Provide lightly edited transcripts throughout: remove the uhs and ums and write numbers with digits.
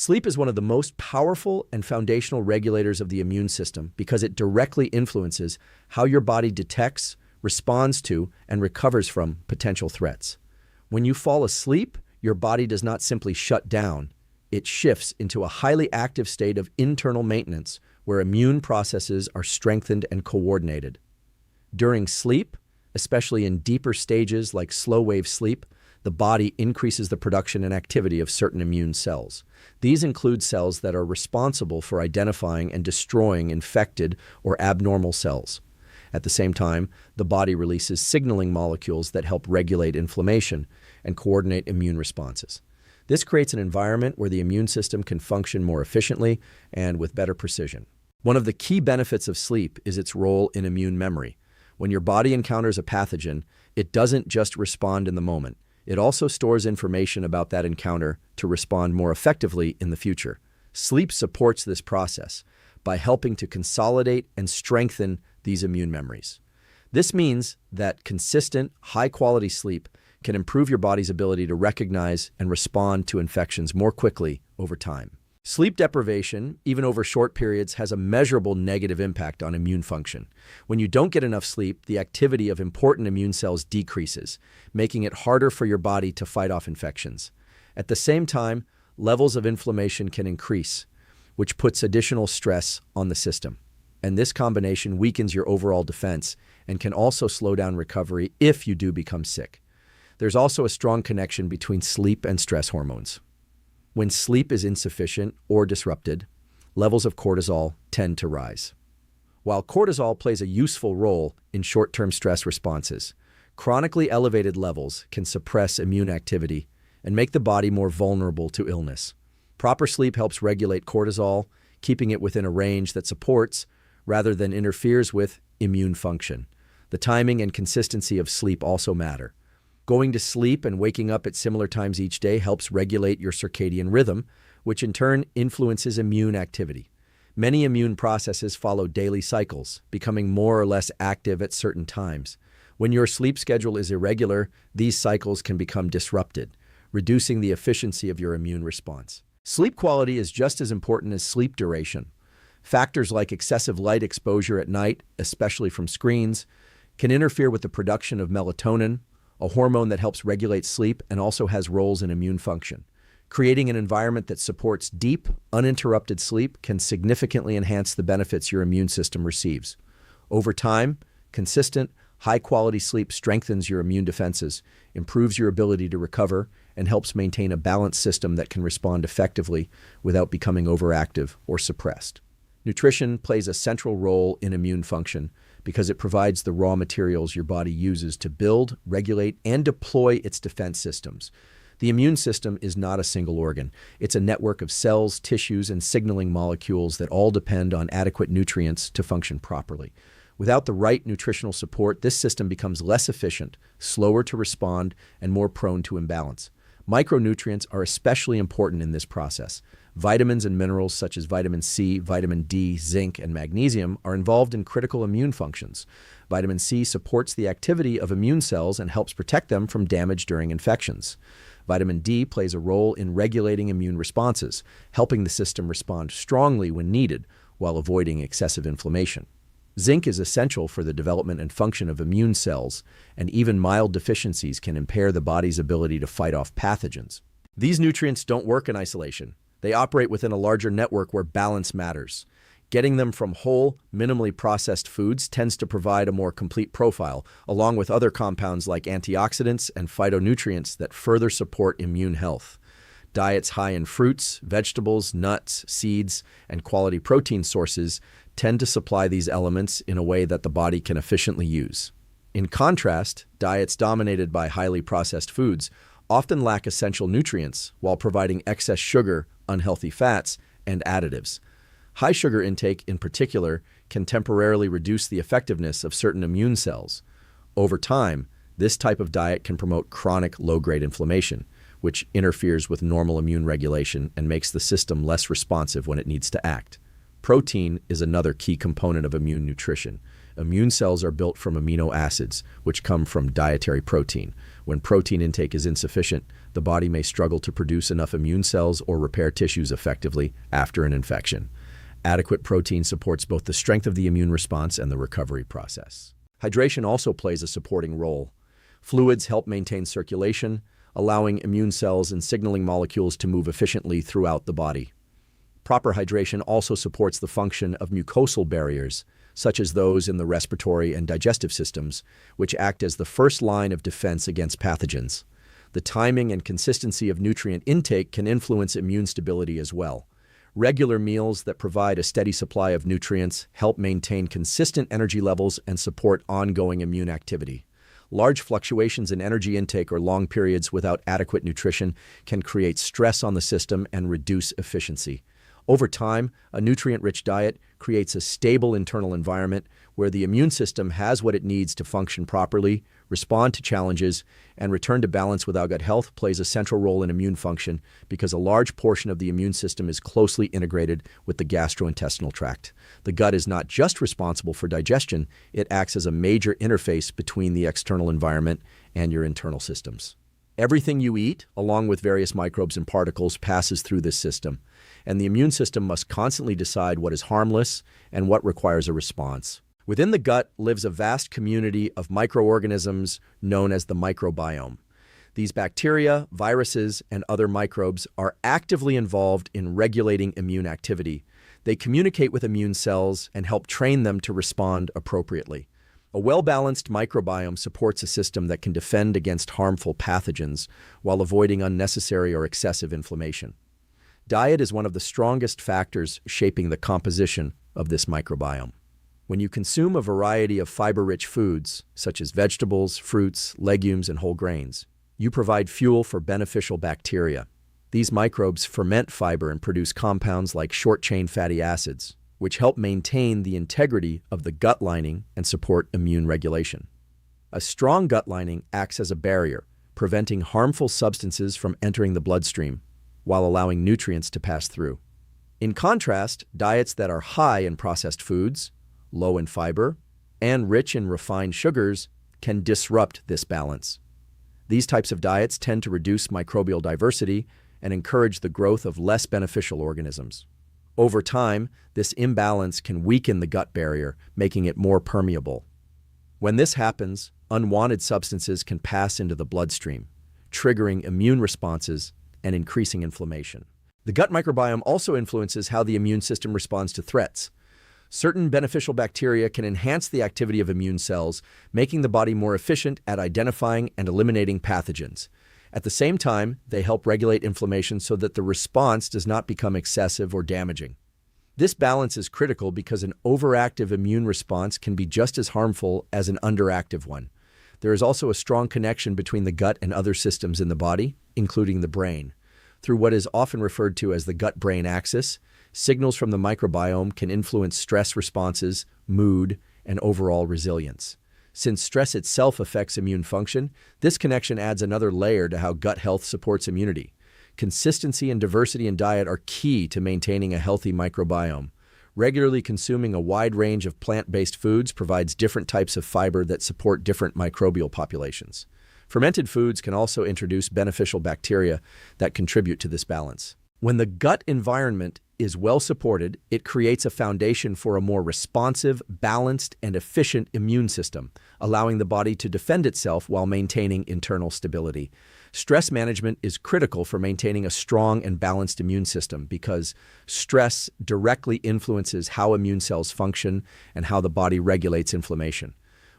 Sleep is one of the most powerful and foundational regulators of the immune system because it directly influences how your body detects, responds to, and recovers from potential threats. When you fall asleep, your body does not simply shut down. It shifts into a highly active state of internal maintenance where immune processes are strengthened and coordinated. During sleep, especially in deeper stages like slow-wave sleep, the body increases the production and activity of certain immune cells. These include cells that are responsible for identifying and destroying infected or abnormal cells. At the same time, the body releases signaling molecules that help regulate inflammation and coordinate immune responses. This creates an environment where the immune system can function more efficiently and with better precision. One of the key benefits of sleep is its role in immune memory. When your body encounters a pathogen, it doesn't just respond in the moment. It also stores information about that encounter to respond more effectively in the future. Sleep supports this process by helping to consolidate and strengthen these immune memories. This means that consistent, high-quality sleep can improve your body's ability to recognize and respond to infections more quickly over time. Sleep deprivation, even over short periods, has a measurable negative impact on immune function. When you don't get enough sleep, the activity of important immune cells decreases, making it harder for your body to fight off infections. At the same time, levels of inflammation can increase, which puts additional stress on the system. And this combination weakens your overall defense and can also slow down recovery if you do become sick. There's also a strong connection between sleep and stress hormones. When sleep is insufficient or disrupted, levels of cortisol tend to rise. While cortisol plays a useful role in short-term stress responses, chronically elevated levels can suppress immune activity and make the body more vulnerable to illness. Proper sleep helps regulate cortisol, keeping it within a range that supports, rather than interferes with, immune function. The timing and consistency of sleep also matter. Going to sleep and waking up at similar times each day helps regulate your circadian rhythm, which in turn influences immune activity. Many immune processes follow daily cycles, becoming more or less active at certain times. When your sleep schedule is irregular, these cycles can become disrupted, reducing the efficiency of your immune response. Sleep quality is just as important as sleep duration. Factors like excessive light exposure at night, especially from screens, can interfere with the production of melatonin, a hormone that helps regulate sleep and also has roles in immune function. Creating an environment that supports deep, uninterrupted sleep can significantly enhance the benefits your immune system receives. Over time, consistent, high-quality sleep strengthens your immune defenses, improves your ability to recover, and helps maintain a balanced system that can respond effectively without becoming overactive or suppressed. Nutrition plays a central role in immune function because it provides the raw materials your body uses to build, regulate, and deploy its defense systems. The immune system is not a single organ. It's a network of cells, tissues, and signaling molecules that all depend on adequate nutrients to function properly. Without the right nutritional support, this system becomes less efficient, slower to respond, and more prone to imbalance. Micronutrients are especially important in this process. Vitamins and minerals such as vitamin C, vitamin D, zinc, and magnesium are involved in critical immune functions. Vitamin C supports the activity of immune cells and helps protect them from damage during infections. Vitamin D plays a role in regulating immune responses, helping the system respond strongly when needed while avoiding excessive inflammation. Zinc is essential for the development and function of immune cells, and even mild deficiencies can impair the body's ability to fight off pathogens. These nutrients don't work in isolation. They operate within a larger network where balance matters. Getting them from whole, minimally processed foods tends to provide a more complete profile, along with other compounds like antioxidants and phytonutrients that further support immune health. Diets high in fruits, vegetables, nuts, seeds, and quality protein sources tend to supply these elements in a way that the body can efficiently use. In contrast, diets dominated by highly processed foods often lack essential nutrients while providing excess sugar, unhealthy fats, and additives. High sugar intake, in particular, can temporarily reduce the effectiveness of certain immune cells. Over time, this type of diet can promote chronic low-grade inflammation, which interferes with normal immune regulation and makes the system less responsive when it needs to act. Protein is another key component of immune nutrition. Immune cells are built from amino acids, which come from dietary protein. When protein intake is insufficient, the body may struggle to produce enough immune cells or repair tissues effectively after an infection. Adequate protein supports both the strength of the immune response and the recovery process. Hydration also plays a supporting role. Fluids help maintain circulation, allowing immune cells and signaling molecules to move efficiently throughout the body. Proper hydration also supports the function of mucosal barriers, such as those in the respiratory and digestive systems, which act as the first line of defense against pathogens. The timing and consistency of nutrient intake can influence immune stability as well. Regular meals that provide a steady supply of nutrients help maintain consistent energy levels and support ongoing immune activity. Large fluctuations in energy intake or long periods without adequate nutrition can create stress on the system and reduce efficiency. Over time, a nutrient-rich diet creates a stable internal environment where the immune system has what it needs to function properly, respond to challenges, and return to balance. Without gut health plays a central role in immune function because a large portion of the immune system is closely integrated with the gastrointestinal tract. The gut is not just responsible for digestion, it acts as a major interface between the external environment and your internal systems. Everything you eat, along with various microbes and particles, passes through this system, and the immune system must constantly decide what is harmless and what requires a response. Within the gut lives a vast community of microorganisms known as the microbiome. These bacteria, viruses, and other microbes are actively involved in regulating immune activity. They communicate with immune cells and help train them to respond appropriately. A well-balanced microbiome supports a system that can defend against harmful pathogens while avoiding unnecessary or excessive inflammation. Diet is one of the strongest factors shaping the composition of this microbiome. When you consume a variety of fiber-rich foods, such as vegetables, fruits, legumes, and whole grains, you provide fuel for beneficial bacteria. These microbes ferment fiber and produce compounds like short-chain fatty acids, which help maintain the integrity of the gut lining and support immune regulation. A strong gut lining acts as a barrier, preventing harmful substances from entering the bloodstream, while allowing nutrients to pass through. In contrast, diets that are high in processed foods, low in fiber, and rich in refined sugars can disrupt this balance. These types of diets tend to reduce microbial diversity and encourage the growth of less beneficial organisms. Over time, this imbalance can weaken the gut barrier, making it more permeable. When this happens, unwanted substances can pass into the bloodstream, triggering immune responses and increasing inflammation. The gut microbiome also influences how the immune system responds to threats. Certain beneficial bacteria can enhance the activity of immune cells, making the body more efficient at identifying and eliminating pathogens. At the same time, they help regulate inflammation so that the response does not become excessive or damaging. This balance is critical because an overactive immune response can be just as harmful as an underactive one. There is also a strong connection between the gut and other systems in the body, including the brain. Through what is often referred to as the gut-brain axis, signals from the microbiome can influence stress responses, mood, and overall resilience. Since stress itself affects immune function, this connection adds another layer to how gut health supports immunity. Consistency and diversity in diet are key to maintaining a healthy microbiome. Regularly consuming a wide range of plant-based foods provides different types of fiber that support different microbial populations. Fermented foods can also introduce beneficial bacteria that contribute to this balance. When the gut environment is well supported, it creates a foundation for a more responsive, balanced, and efficient immune system, allowing the body to defend itself while maintaining internal stability. Stress management is critical for maintaining a strong and balanced immune system because stress directly influences how immune cells function and how the body regulates inflammation.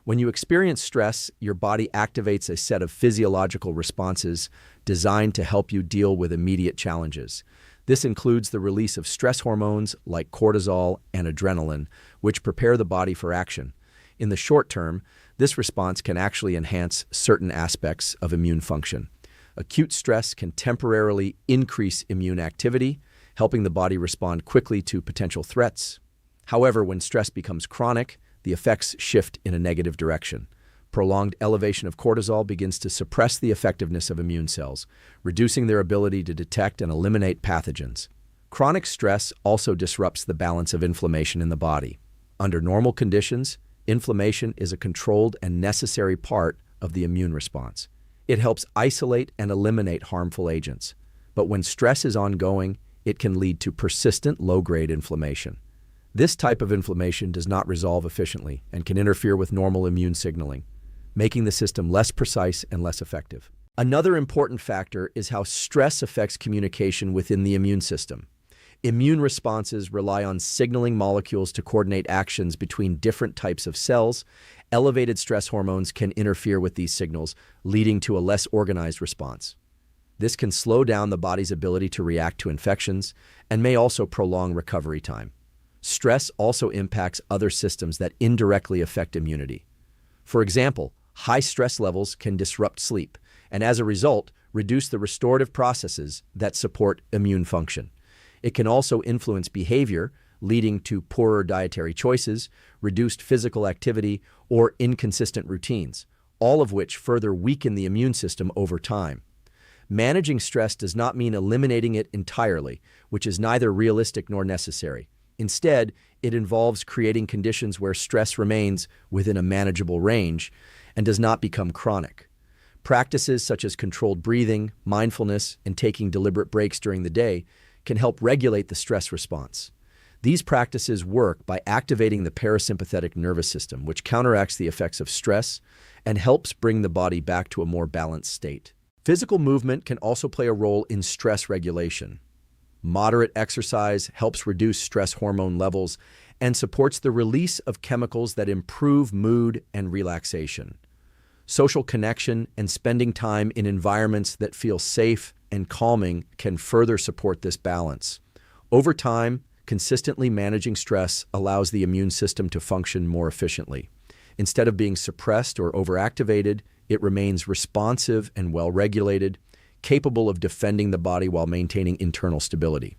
When you experience stress, your body activates a set of physiological responses designed to help you deal with immediate challenges. This includes the release of stress hormones like cortisol and adrenaline, which prepare the body for action. In the short term, this response can actually enhance certain aspects of immune function. Acute stress can temporarily increase immune activity, helping the body respond quickly to potential threats. However, when stress becomes chronic, the effects shift in a negative direction. Prolonged elevation of cortisol begins to suppress the effectiveness of immune cells, reducing their ability to detect and eliminate pathogens. Chronic stress also disrupts the balance of inflammation in the body. Under normal conditions, Inflammation is a controlled and necessary part of the immune response. It helps isolate and eliminate harmful agents. But when stress is ongoing, it can lead to persistent low-grade inflammation. This type of inflammation does not resolve efficiently and can interfere with normal immune signaling, making the system less precise and less effective. Another important factor is how stress affects communication within the immune system. Immune responses rely on signaling molecules to coordinate actions between different types of cells. Elevated stress hormones can interfere with these signals, leading to a less organized response. This can slow down the body's ability to react to infections and may also prolong recovery time. Stress also impacts other systems that indirectly affect immunity. For example, high stress levels can disrupt sleep and, as a result, reduce the restorative processes that support immune function. It can also influence behavior, leading to poorer dietary choices, reduced physical activity, or inconsistent routines, all of which further weaken the immune system over time. Managing stress does not mean eliminating it entirely, which is neither realistic nor necessary. Instead, it involves creating conditions where stress remains within a manageable range and does not become chronic. Practices such as controlled breathing, mindfulness, and taking deliberate breaks during the day can help regulate the stress response. These practices work by activating the parasympathetic nervous system, which counteracts the effects of stress and helps bring the body back to a more balanced state. Physical movement can also play a role in stress regulation. Moderate exercise helps reduce stress hormone levels and supports the release of chemicals that improve mood and relaxation. Social connection and spending time in environments that feel safe and calming can further support this balance. Over time, consistently managing stress allows the immune system to function more efficiently. Instead of being suppressed or overactivated, it remains responsive and well-regulated, capable of defending the body while maintaining internal stability.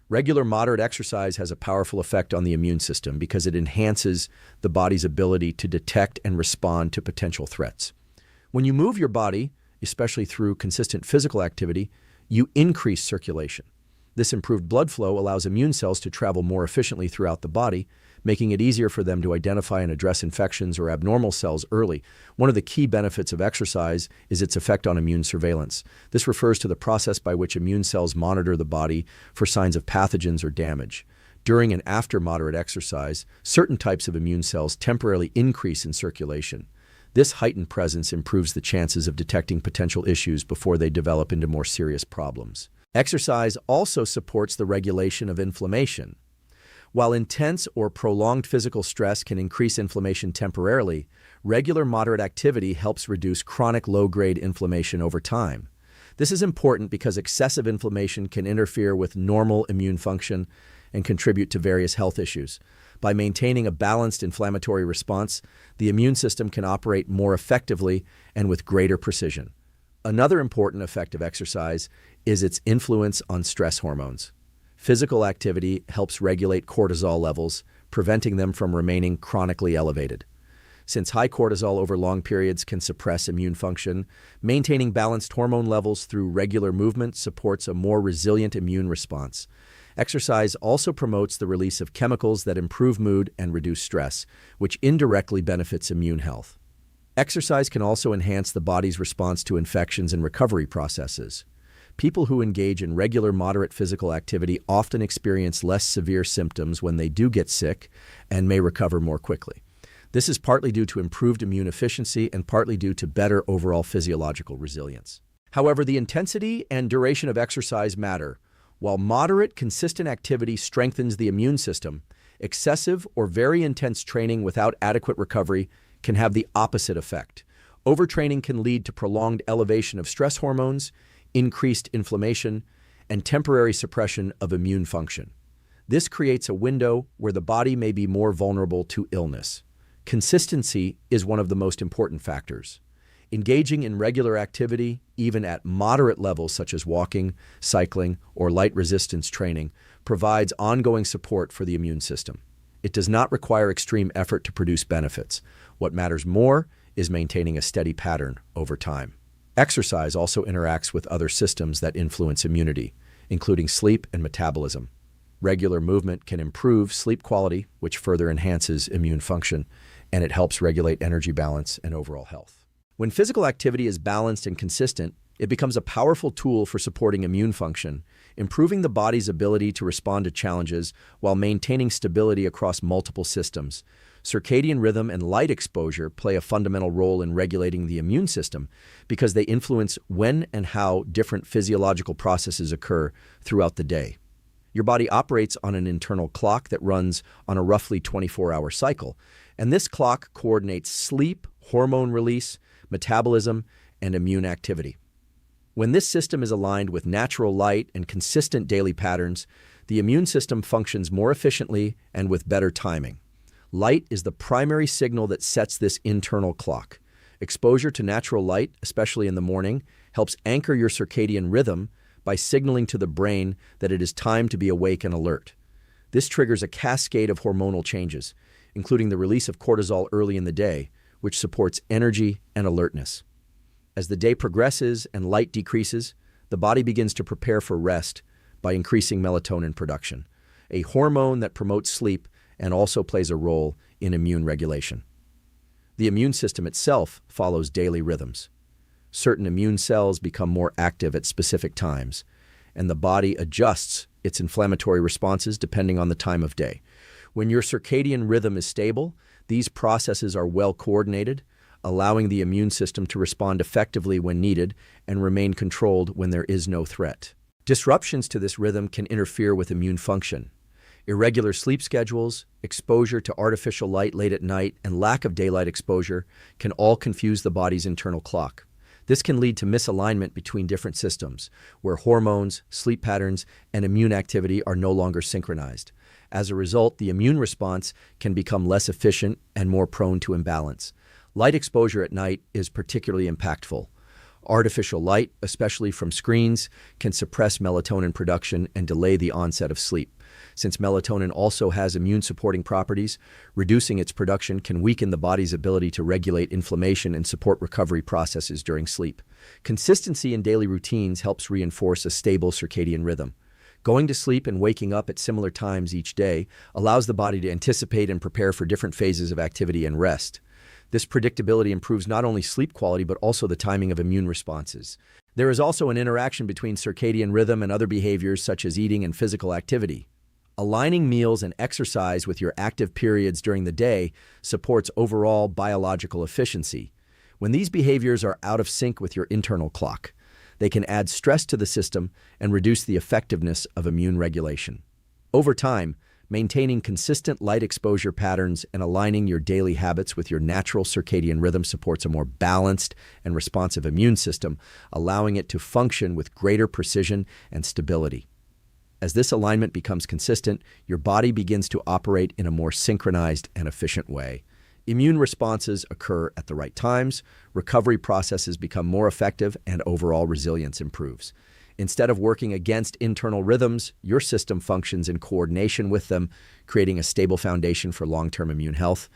Regular moderate exercise has a powerful effect on the immune system because it enhances the body's ability to detect and respond to potential threats. When you move your body, especially through consistent physical activity, you increase circulation. This improved blood flow allows immune cells to travel more efficiently throughout the body, making it easier for them to identify and address infections or abnormal cells early. One of the key benefits of exercise is its effect on immune surveillance. This refers to the process by which immune cells monitor the body for signs of pathogens or damage. During and after moderate exercise, certain types of immune cells temporarily increase in circulation. This heightened presence improves the chances of detecting potential issues before they develop into more serious problems. Exercise also supports the regulation of inflammation. While intense or prolonged physical stress can increase inflammation temporarily, regular moderate activity helps reduce chronic low-grade inflammation over time. This is important because excessive inflammation can interfere with normal immune function and contribute to various health issues. By maintaining a balanced inflammatory response, the immune system can operate more effectively and with greater precision. Another important effect of exercise is its influence on stress hormones. Physical activity helps regulate cortisol levels, preventing them from remaining chronically elevated. Since high cortisol over long periods can suppress immune function, maintaining balanced hormone levels through regular movement supports a more resilient immune response. Exercise also promotes the release of chemicals that improve mood and reduce stress, which indirectly benefits immune health. Exercise can also enhance the body's response to infections and recovery processes. People who engage in regular moderate physical activity often experience less severe symptoms when they do get sick and may recover more quickly. This is partly due to improved immune efficiency and partly due to better overall physiological resilience. However, the intensity and duration of exercise matter. While moderate, consistent activity strengthens the immune system, excessive or very intense training without adequate recovery can have the opposite effect. Overtraining can lead to prolonged elevation of stress hormones, increased inflammation, and temporary suppression of immune function. This creates a window where the body may be more vulnerable to illness. Consistency is one of the most important factors. Engaging in regular activity, even at moderate levels such as walking, cycling, or light resistance training, provides ongoing support for the immune system. It does not require extreme effort to produce benefits. What matters more is maintaining a steady pattern over time. Exercise also interacts with other systems that influence immunity, including sleep and metabolism. Regular movement can improve sleep quality, which further enhances immune function. and it helps regulate energy balance and overall health. When physical activity is balanced and consistent, it becomes a powerful tool for supporting immune function, improving the body's ability to respond to challenges while maintaining stability across multiple systems. Circadian rhythm and light exposure play a fundamental role in regulating the immune system because they influence when and how different physiological processes occur throughout the day. Your body operates on an internal clock that runs on a roughly 24-hour cycle, and this clock coordinates sleep, hormone release, metabolism, and immune activity. When this system is aligned with natural light and consistent daily patterns, the immune system functions more efficiently and with better timing. Light is the primary signal that sets this internal clock. Exposure to natural light, especially in the morning, helps anchor your circadian rhythm by signaling to the brain that it is time to be awake and alert. This triggers a cascade of hormonal changes, including the release of cortisol early in the day, which supports energy and alertness. As the day progresses and light decreases, the body begins to prepare for rest by increasing melatonin production, a hormone that promotes sleep and also plays a role in immune regulation. The immune system itself follows daily rhythms. Certain immune cells become more active at specific times, and the body adjusts its inflammatory responses depending on the time of day. When your circadian rhythm is stable, these processes are well coordinated, allowing the immune system to respond effectively when needed and remain controlled when there is no threat. Disruptions to this rhythm can interfere with immune function. Irregular sleep schedules, exposure to artificial light late at night, and lack of daylight exposure can all confuse the body's internal clock. This can lead to misalignment between different systems, where hormones, sleep patterns, and immune activity are no longer synchronized. As a result, the immune response can become less efficient and more prone to imbalance. Light exposure at night is particularly impactful. Artificial light, especially from screens, can suppress melatonin production and delay the onset of sleep. Since melatonin also has immune-supporting properties, reducing its production can weaken the body's ability to regulate inflammation and support recovery processes during sleep. Consistency in daily routines helps reinforce a stable circadian rhythm. Going to sleep and waking up at similar times each day allows the body to anticipate and prepare for different phases of activity and rest. This predictability improves not only sleep quality but also the timing of immune responses. There is also an interaction between circadian rhythm and other behaviors such as eating and physical activity. Aligning meals and exercise with your active periods during the day supports overall biological efficiency. When these behaviors are out of sync with your internal clock, they can add stress to the system and reduce the effectiveness of immune regulation. Over time, maintaining consistent light exposure patterns and aligning your daily habits with your natural circadian rhythm supports a more balanced and responsive immune system, allowing it to function with greater precision and stability. As this alignment becomes consistent, your body begins to operate in a more synchronized and efficient way. Immune responses occur at the right times, recovery processes become more effective, and overall resilience improves. Instead of working against internal rhythms, your system functions in coordination with them, creating a stable foundation for long-term immune health.